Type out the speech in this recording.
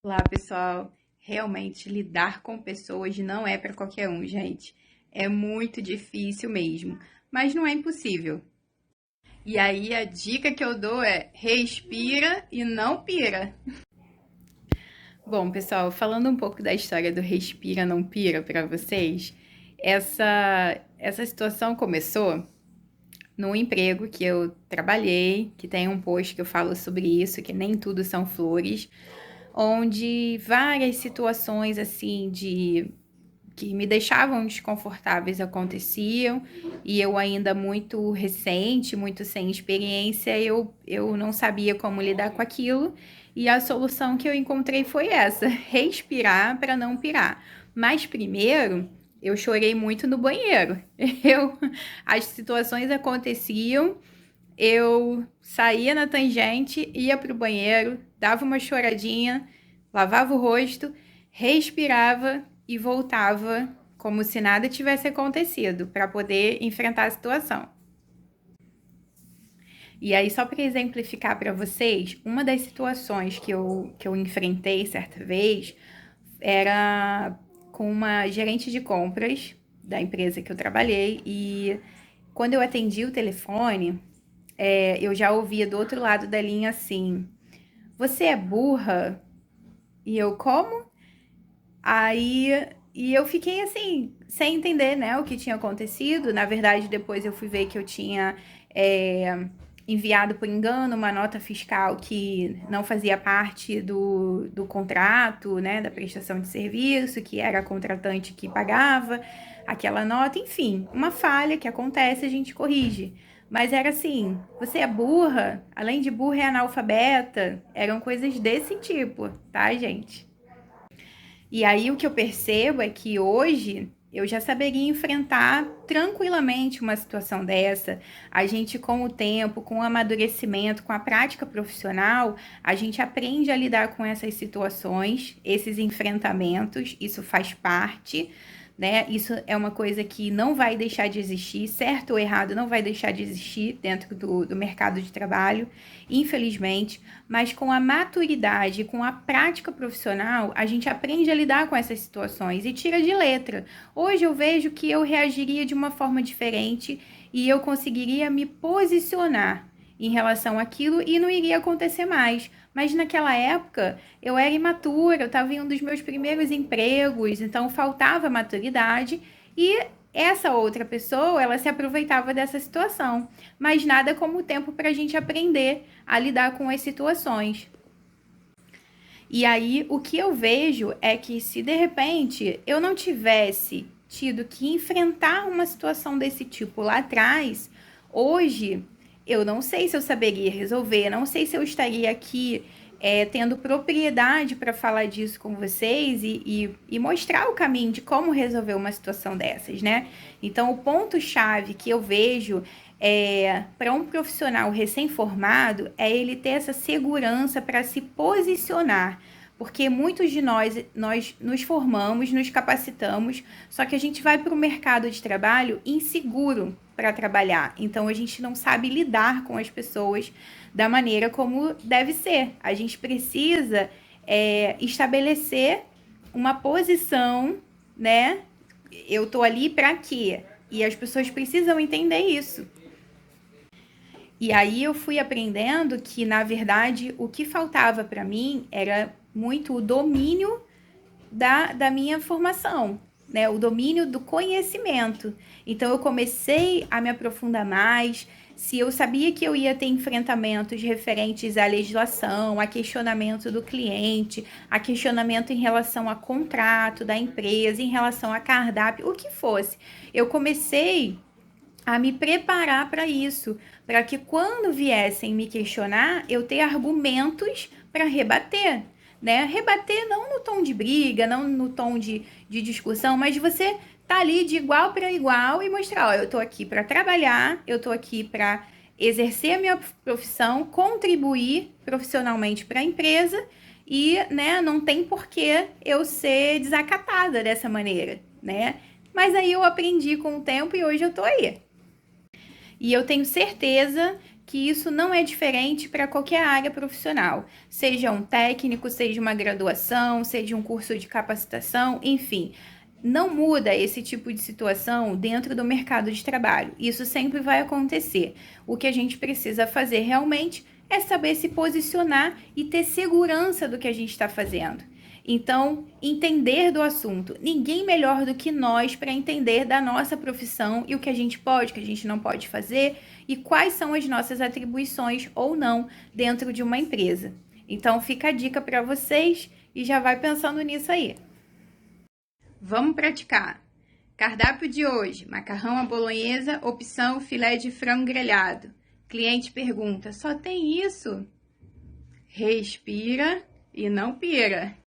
Olá, pessoal. Realmente, lidar com pessoas não é para qualquer um, gente. É muito difícil mesmo, mas não é impossível. E aí, a dica que eu dou é respira e não pira. Bom, pessoal, falando um pouco da história do respira, não pira para vocês, essa situação começou num emprego que eu trabalhei, que tem um post que eu falo sobre isso, que nem tudo são flores, onde várias situações assim de que me deixavam desconfortáveis aconteciam e eu ainda muito recente, muito sem experiência, eu não sabia como lidar com aquilo e a solução que eu encontrei foi essa: respirar para não pirar. Mas primeiro eu chorei muito no banheiro. Eu, as situações aconteciam, eu saía na tangente, ia pro banheiro, dava uma choradinha, lavava o rosto, respirava e voltava como se nada tivesse acontecido para poder enfrentar a situação. E aí, só para exemplificar para vocês, uma das situações que eu enfrentei certa vez era com uma gerente de compras da empresa que eu trabalhei e quando eu atendi o telefone, eu já ouvia do outro lado da linha assim: Você é burra? E eu, como? Aí, e eu fiquei assim, sem entender, né, o que tinha acontecido. Na verdade, depois eu fui ver que eu tinha enviado por engano uma nota fiscal que não fazia parte do contrato, né, da prestação de serviço, que era a contratante que pagava aquela nota. Enfim, uma falha que acontece, a gente corrige. Mas era assim: você é burra? Além de burra, é analfabeta? Eram coisas desse tipo, tá, gente? E aí o que eu percebo é que hoje eu já saberia enfrentar tranquilamente uma situação dessa. A gente, com o tempo, com o amadurecimento, com a prática profissional, a gente aprende a lidar com essas situações, esses enfrentamentos, isso faz parte, né? Isso é uma coisa que não vai deixar de existir, certo ou errado, não vai deixar de existir dentro do mercado de trabalho, infelizmente, mas com a maturidade, com a prática profissional, a gente aprende a lidar com essas situações e tira de letra. Hoje eu vejo que eu reagiria de uma forma diferente e eu conseguiria me posicionar em relação àquilo e não iria acontecer mais. Mas naquela época eu era imatura, eu estava em um dos meus primeiros empregos, então faltava maturidade e essa outra pessoa, ela se aproveitava dessa situação. Mas nada como o tempo para a gente aprender a lidar com as situações. E aí o que eu vejo é que se de repente eu não tivesse tido que enfrentar uma situação desse tipo lá atrás, hoje eu não sei se eu saberia resolver, não sei se eu estaria aqui tendo propriedade para falar disso com vocês e mostrar o caminho de como resolver uma situação dessas, né? Então, o ponto-chave que eu vejo para um profissional recém-formado é ele ter essa segurança para se posicionar. Porque muitos de nós nos formamos, nos capacitamos, só que a gente vai para o mercado de trabalho inseguro para trabalhar. Então a gente não sabe lidar com as pessoas da maneira como deve ser. A gente precisa estabelecer uma posição, né? Eu tô ali para quê? E as pessoas precisam entender isso. E aí eu fui aprendendo que, na verdade, o que faltava para mim era muito o domínio da minha formação, né? O domínio do conhecimento. Então eu comecei a me aprofundar mais. Se eu sabia que eu ia ter enfrentamentos referentes à legislação, a questionamento do cliente, a questionamento em relação a contrato da empresa, em relação a cardápio, o que fosse, eu comecei a me preparar para isso, para que quando viessem me questionar, eu ter argumentos para rebater, né? Rebater não no tom de briga, não no tom de discussão, mas você tá ali de igual para igual e mostrar: ó, eu tô aqui para trabalhar, eu tô aqui para exercer a minha profissão, contribuir profissionalmente para a empresa e, né, não tem por que eu ser desacatada dessa maneira, né? Mas aí eu aprendi com o tempo e hoje eu tô aí. E eu tenho certeza que isso não é diferente para qualquer área profissional, seja um técnico, seja uma graduação, seja um curso de capacitação, enfim. Não muda esse tipo de situação dentro do mercado de trabalho. Isso sempre vai acontecer. O que a gente precisa fazer realmente é saber se posicionar e ter segurança do que a gente está fazendo. Então, entender do assunto. Ninguém melhor do que nós para entender da nossa profissão e o que a gente pode, o que a gente não pode fazer e quais são as nossas atribuições ou não dentro de uma empresa. Então, fica a dica para vocês e já vai pensando nisso aí. Vamos praticar. Cardápio de hoje: macarrão à bolonhesa, opção filé de frango grelhado. Cliente pergunta: só tem isso? Respira e não pira.